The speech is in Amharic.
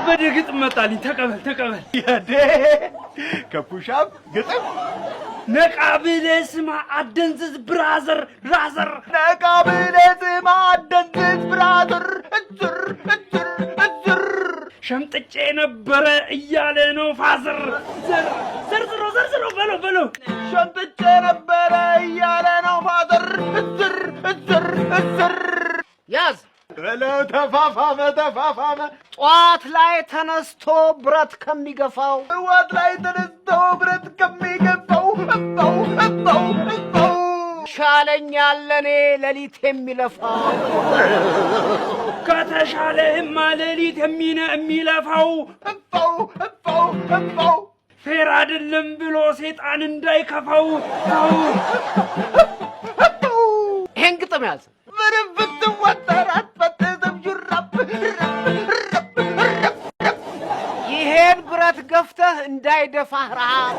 ያበደ ግጥም መጣልኝ ተቀበል ያዴ ከፑሻፕ ግጥም ነቃ ብለህ ስማ አደንዝዝ ብራዘር ራዘር ነቃ ብለህ ስማ አደንዝዝ ብራዘር እዝር ሸምጥጬ ነበረ እያለ ነው ፋዘር ዘርዝሮ በለው ሸምጥጬ ነበረ እያለ ነው ፋዘር እዝር ያዝ በለው ተፋፋመ ጧት ላይ ተነስቶ ብረት ከሚገፋው ሻለኛል ለኔ ሌሊት የሚለፋው ከተሻለህማ ሌሊት የሚለፋው ፌር አይደለም ብሎ ሰይጣን እንዳይከፋው ይሄን ግጥም ያዝ ምንም ብትወጠራት በትዝም ጁራብ ይሄን ብረት ገፍተህ እንዳይደፋህ ረሃብ